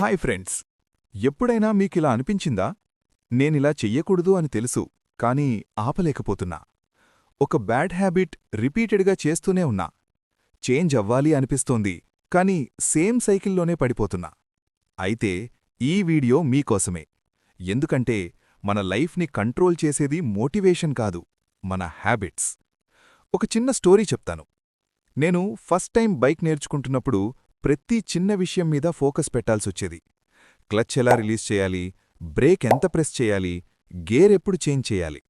Hi friends, ఎప్పుడైనా మీకిలా అనిపించిందా? నేనిలా చెయ్యకూడదు అని తెలుసు, కానీ ఆపలేకపోతున్నా. ఒక బ్యాడ్ హ్యాబిట్ రిపీటెడ్గా చేస్తూనే ఉన్నా. చేంజ్ అవ్వాలి అనిపిస్తోంది, కానీ సేమ్ సైకిల్లోనే పడిపోతున్నా. అయితే ఈ వీడియో మీకోసమే. ఎందుకంటే మన లైఫ్ని కంట్రోల్ చేసేది మోటివేషన్ కాదు, మన హ్యాబిట్స్. ఒక చిన్న స్టోరీ చెప్తాను. నేను ఫస్ట్ టైం బైక్ నేర్చుకుంటున్నప్పుడు ప్రతి చిన్న విషయం మీద ఫోకస్ పెట్టాల్సొచ్చేది. క్లచ్ ఎలా రిలీజ్ చేయాలి, బ్రేక్ ఎంత ప్రెస్ చేయాలి, గేర్ ఎప్పుడు చేంజ్ చేయాలి.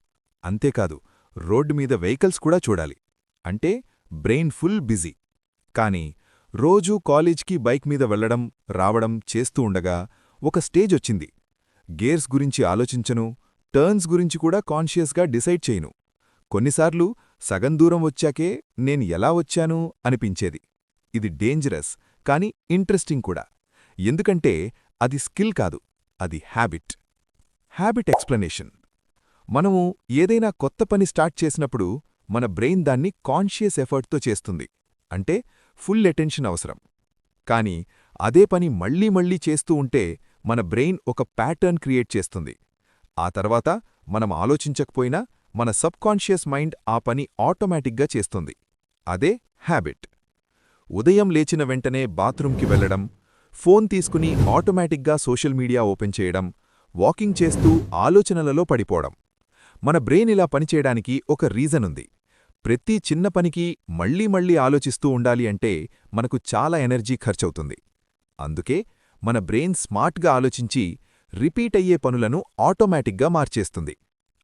అంతేకాదు, రోడ్డు మీద వెహికల్స్ కూడా చూడాలి. అంటే బ్రెయిన్ ఫుల్ బిజీ. కానీ రోజూ కాలేజ్కి బైక్ మీద వెళ్లడం రావడం చేస్తూ ఉండగా ఒక స్టేజొచ్చింది. గేర్స్ గురించి ఆలోచించను, టర్న్స్ గురించి కూడా కాన్షియస్గా డిసైడ్ చేయను. కొన్నిసార్లు సగం దూరం వచ్చాకే నేను ఎలా వచ్చాను అనిపించేది. ఇది డేంజరస్, కానీ ఇంట్రెస్టింగ్ కూడా. ఎందుకంటే అది స్కిల్ కాదు, అది హ్యాబిట్. Habit explanation. మనము ఏదైనా కొత్త పని స్టార్ట్ చేసినప్పుడు మన బ్రెయిన్ దాన్ని కాన్షియస్ ఎఫర్ట్తో చేస్తుంది. అంటే ఫుల్ అటెన్షన్ అవసరం. కానీ అదే పని మళ్లీ మళ్లీ చేస్తూ ఉంటే మన బ్రెయిన్ ఒక ప్యాటర్న్ క్రియేట్ చేస్తుంది. ఆ తర్వాత మనం ఆలోచించకపోయినా మన సబ్కాన్షియస్ మైండ్ ఆ పని ఆటోమేటిక్గా చేస్తుంది. అదే హ్యాబిట్. ఉదయం లేచిన వెంటనే బాత్రూంకి వెళ్లడం, ఫోన్ తీసుకుని ఆటోమేటిక్గా సోషల్ మీడియా ఓపెన్ చేయడం, వాకింగ్ చేస్తూ ఆలోచనలలో పడిపోవడం. మన బ్రెయిన్ ఇలా పనిచేయడానికి ఒక రీజన్ ఉంది. ప్రతి చిన్న పనికి మళ్లీ మళ్లీ ఆలోచిస్తూ ఉండాలి అంటే మనకు చాలా ఎనర్జీ ఖర్చవుతుంది. అందుకే మన బ్రెయిన్ స్మార్ట్గా ఆలోచించి రిపీట్ అయ్యే పనులను ఆటోమేటిక్గా మార్చేస్తుంది.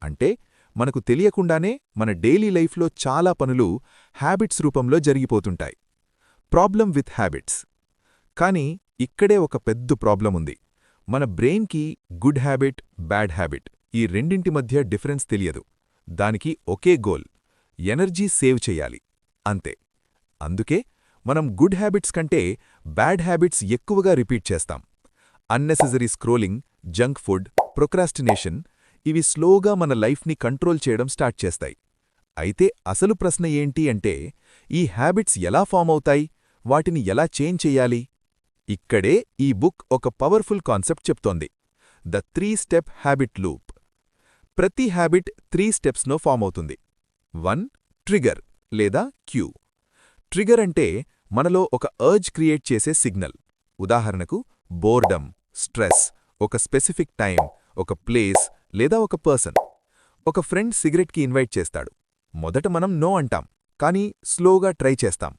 అంటే మనకు తెలియకుండానే మన డైలీ లైఫ్లో చాలా పనులు హ్యాబిట్స్ రూపంలో జరిగిపోతుంటాయి. Problem with habits. కానీ ఇక్కడే ఒక పెద్ద ప్రాబ్లం ఉంది. మన బ్రెయిన్కి గుడ్ హ్యాబిట్, బ్యాడ్ హ్యాబిట్ ఈ రెండింటి మధ్య డిఫరెన్స్ తెలియదు. దానికి ఒకే గోల్, ఎనర్జీ సేవ్ చెయ్యాలి, అంతే. అందుకే మనం గుడ్ హ్యాబిట్స్ కంటే బ్యాడ్ హ్యాబిట్స్ ఎక్కువగా రిపీట్ చేస్తాం. Unnecessary scrolling, junk food, procrastination ఇవి స్లోగా మన లైఫ్ని కంట్రోల్ చేయడం స్టార్ట్ చేస్తాయి. అయితే అసలు ప్రశ్న ఏంటి అంటే, ఈ హ్యాబిట్స్ ఎలా ఫామ్ అవుతాయి, వాటిని ఎలా చేంజ్ చెయ్యాలి? ఇక్కడే ఈ బుక్ ఒక పవర్ఫుల్ కాన్సెప్ట్ చెప్తోంది. The three step habit loop. ప్రతి హ్యాబిట్ 3 స్టెప్స్లో ఫామ్ అవుతుంది. 1. ట్రిగర్ లేదా క్యూ. ట్రిగర్ అంటే మనలో ఒక అర్జ్ క్రియేట్ చేసే సిగ్నల్. ఉదాహరణకు బోర్డమ్, స్ట్రెస్, ఒక స్పెసిఫిక్ టైం, ఒక ప్లేస్ లేదా ఒక పర్సన్. ఒక ఫ్రెండ్ సిగరెట్కి ఇన్వైట్ చేస్తాడు. మొదట మనం నో అంటాం, కానీ స్లోగా ట్రై చేస్తాం.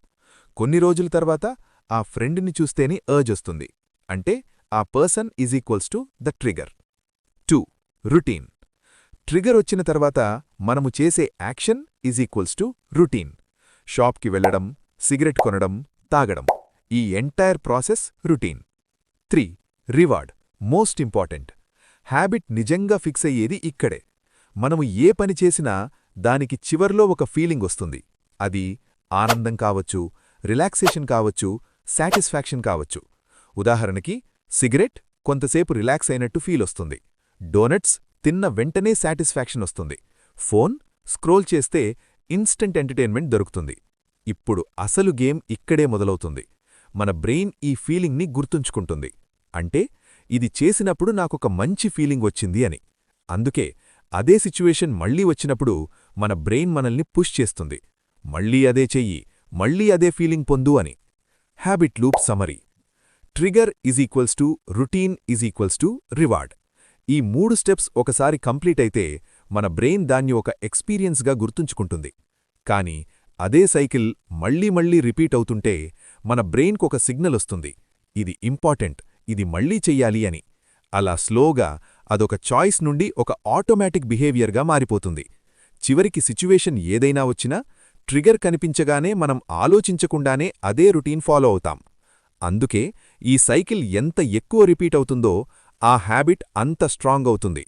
కొన్ని రోజుల తర్వాత ఆ ఫ్రెండ్ని చూస్తేనే అర్జ్ వస్తుంది. అంటే ఆ person is equals to the trigger. 2. Routine. Trigger వచ్చిన తర్వాత మనము చేసే action is equals to routine. షాప్కి వెళ్లడం, సిగరెట్ కొనడం, తాగడం, ఈ entire process routine. 3. Reward. Most important. Habit నిజంగా ఫిక్స్ అయ్యేది ఇక్కడే. మనము ఏ పని చేసినా దానికి చివర్లో ఒక ఫీలింగ్ వస్తుంది. అది ఆనందం కావచ్చు, రిలాక్సేషన్ కావచ్చు, సాటిస్ఫాక్షన్ కావచ్చు. ఉదాహరణకి సిగరెట్ కొంతసేపు రిలాక్స్ అయినట్టు ఫీల్ వస్తుంది. డోనట్స్ తిన్న వెంటనే సాటిస్ఫాక్షన్ వస్తుంది. ఫోన్ స్క్రోల్ చేస్తే ఇన్స్టెంట్ ఎంటర్టైన్మెంట్ దొరుకుతుంది. ఇప్పుడు అసలు గేమ్ ఇక్కడే మొదలవుతుంది. మన బ్రెయిన్ ఈ ఫీలింగ్ని గుర్తుంచుకుంటుంది. అంటే ఇది చేసినప్పుడు నాకొక మంచి ఫీలింగ్ వచ్చింది అని. అందుకే అదే సిచ్యువేషన్ మళ్లీ వచ్చినప్పుడు మన బ్రెయిన్ మనల్ని పుష్ చేస్తుంది. మళ్లీ అదే చెయ్యి, మళ్లీ అదే ఫీలింగ్ పొందు అని. Habit loop summary. Trigger is equals to routine is equals to reward. ఈ 3 స్టెప్స్ ఒకసారి కంప్లీట్ అయితే మన బ్రెయిన్ దాన్ని ఒక ఎక్స్పీరియన్స్గా గుర్తుంచుకుంటుంది. కానీ అదే సైకిల్ మళ్లీ మళ్లీ రిపీట్ అవుతుంటే మన బ్రెయిన్కొక సిగ్నల్ వస్తుంది, ఇది ఇంపార్టెంట్, ఇది మళ్లీ చెయ్యాలి అని. అలా స్లోగా అదొక చాయిస్ నుండి ఒక ఆటోమేటిక్ బిహేవియర్గా మారిపోతుంది. చివరికి సిచ్యువేషన్ ఏదైనా వచ్చినా ట్రిగర్ కనిపించగానే మనం ఆలోచించకుండానే అదే రొటీన్ ఫాలో అవుతాం. అందుకే ఈ సైకిల్ ఎంత ఎక్కువ రిపీట్ అవుతుందో ఆ హ్యాబిట్ అంత స్ట్రాంగ్ అవుతుంది.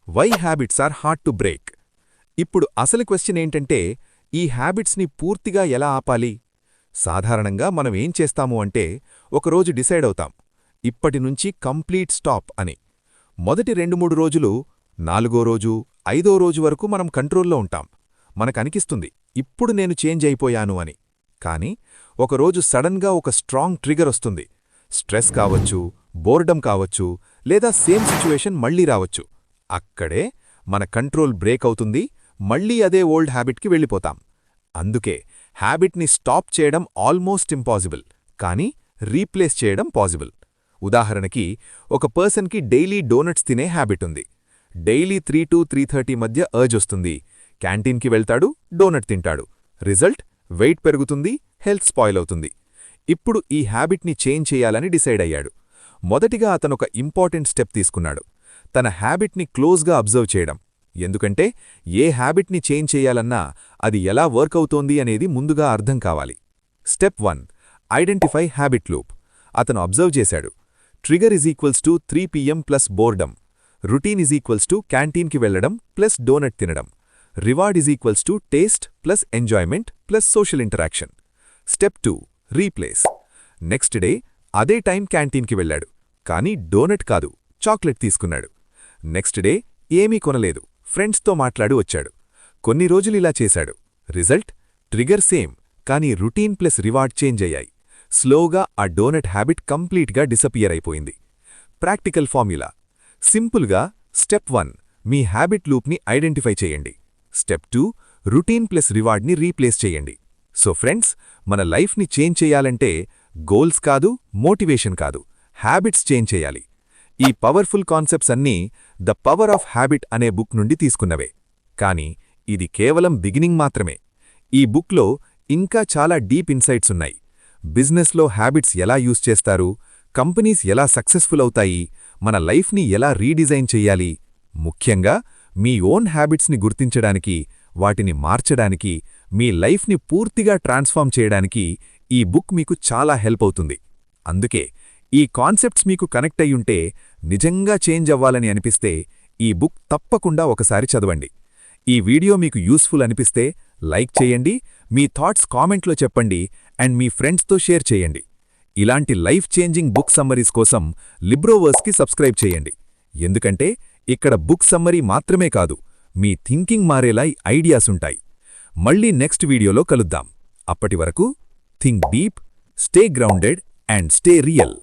Why habits are hard to break. ఇప్పుడు అసలు క్వశ్చన్ ఏంటంటే, ఈ హ్యాబిట్స్ని పూర్తిగా ఎలా ఆపాలి? సాధారణంగా మనం ఏం చేస్తాము అంటే, ఒకరోజు డిసైడ్ అవుతాం, ఇప్పటినుంచి కంప్లీట్ స్టాప్ అని. మొదటి 2-3 రోజులు, 4వ రోజు, 5వ రోజు వరకు మనం కంట్రోల్లో ఉంటాం. మనకనిపిస్తుంది ఇప్పుడు నేను చేంజ్ అయిపోయాను అని. కానీ ఒకరోజు సడన్గా ఒక స్ట్రాంగ్ ట్రిగర్ వస్తుంది. స్ట్రెస్ కావచ్చు, బోర్డమ్ కావచ్చు, లేదా సేమ్ సిచ్యువేషన్ మళ్లీ రావచ్చు. అక్కడే మన కంట్రోల్ బ్రేక్ అవుతుంది, మళ్లీ అదే ఓల్డ్ హ్యాబిట్కి వెళ్ళిపోతాం. అందుకే హ్యాబిట్ని స్టాప్ చేయడం ఆల్మోస్ట్ ఇంపాసిబుల్, కానీ రీప్లేస్ చేయడం పాసిబుల్. ఉదాహరణకి, ఒక పర్సన్కి డైలీ డోనట్స్ తినే హ్యాబిట్ ఉంది. డైలీ 3 to 3:30 మధ్య అర్జ్ వస్తుంది. క్యాంటీన్కి వెళ్తాడు, డోనట్ తింటాడు. రిజల్ట్ వెయిట్ పెరుగుతుంది, హెల్త్ స్పాయిల్ అవుతుంది. ఇప్పుడు ఈ హ్యాబిట్ని చేంజ్ చేయాలని డిసైడ్ అయ్యాడు. మొదటిగా అతనొక ఇంపార్టెంట్ స్టెప్ తీసుకున్నాడు. తన హ్యాబిట్ని క్లోజ్గా అబ్జర్వ్ చేయడం. ఎందుకంటే ఏ హ్యాబిట్ని చేంజ్ చేయాలన్నా అది ఎలా వర్క్ అవుతోంది అనేది ముందుగా అర్థం కావాలి. Step 1, identify habit loop. అతను అబ్జర్వ్ చేశాడు. Trigger = 3 PM plus boredom. Routine = క్యాంటీన్కి వెళ్లడం ప్లస్ డోనట్ తినడం. Reward = taste plus enjoyment plus social interaction. Step 2, replace. Next day అదే టైం క్యాంటీన్కి వెళ్ళాడు, కానీ డోనట్ కాదు, చాక్లెట్ తీసుకున్నాడు. నెక్స్ట్ డే ఏమీ కొనలేదు, ఫ్రెండ్స్తో మాట్లాడి వచ్చాడు. కొన్ని రోజులిలా చేశాడు. రిజల్ట్ ట్రిగర్ సేమ్, కానీ రొటీన్ ప్లస్ రివార్డ్ చేంజ్ అయ్యాయి. స్లోగా ఆ డోనట్ హ్యాబిట్ కంప్లీట్గా డిసపియర్ అయిపోయింది. ప్రాక్టికల్ ఫార్ములా సింపుల్గా: స్టెప్ 1, మీ హ్యాబిట్ లూప్ని ఐడెంటిఫై చేయండి. స్టెప్ 2, రొటీన్ ప్లస్ రివార్డ్ని రీప్లేస్ చేయండి. సో ఫ్రెండ్స్, మన లైఫ్ని చేంజ్ చేయాలంటే గోల్స్ కాదు, మోటివేషన్ కాదు, హ్యాబిట్స్ చేంజ్ చేయాలి. ఈ పవర్ఫుల్ కాన్సెప్ట్స్ అన్నీ ద పవర్ ఆఫ్ హ్యాబిట్ అనే బుక్ నుండి తీసుకున్నవే. కానీ ఇది కేవలం బిగినింగ్ మాత్రమే. ఈ బుక్లో ఇంకా చాలా డీప్ ఇన్సైట్స్ ఉన్నాయి. బిజినెస్లో హ్యాబిట్స్ ఎలా యూజ్ చేస్తారు, కంపెనీస్ ఎలా సక్సెస్ఫుల్ అవుతాయి, మన లైఫ్ని ఎలా రీడిజైన్ చెయ్యాలి, ముఖ్యంగా మీ ఓన్ హ్యాబిట్స్ని గుర్తించడానికి, వాటిని మార్చడానికి, మీ లైఫ్ని పూర్తిగా ట్రాన్స్ఫార్మ్ చేయడానికి ఈ బుక్ మీకు చాలా హెల్ప్ అవుతుంది. అందుకే ఈ కాన్సెప్ట్స్ మీకు కనెక్ట్ అయ్యుంటే, నిజంగా చేంజ్ అవ్వాలని అనిపిస్తే ఈ బుక్ తప్పకుండా ఒకసారి చదవండి. ఈ వీడియో మీకు యూస్ఫుల్ అనిపిస్తే లైక్ చేయండి, మీ థాట్స్ కామెంట్లో చెప్పండి, అండ్ మీ ఫ్రెండ్స్తో షేర్ చేయండి. ఇలాంటి లైఫ్ చేంజింగ్ బుక్ సమ్మరీస్ కోసం లిబ్రోవర్స్కి సబ్స్క్రైబ్ చేయండి. ఎందుకంటే ఇక్కడ బుక్ సమ్మరీ మాత్రమే కాదు, మీ థింకింగ్ మారేలా ఐడియాసుంటాయి. మళ్ళీ నెక్స్ట్ వీడియోలో కలుద్దాం. అప్పటివరకు think deep, stay grounded and stay real.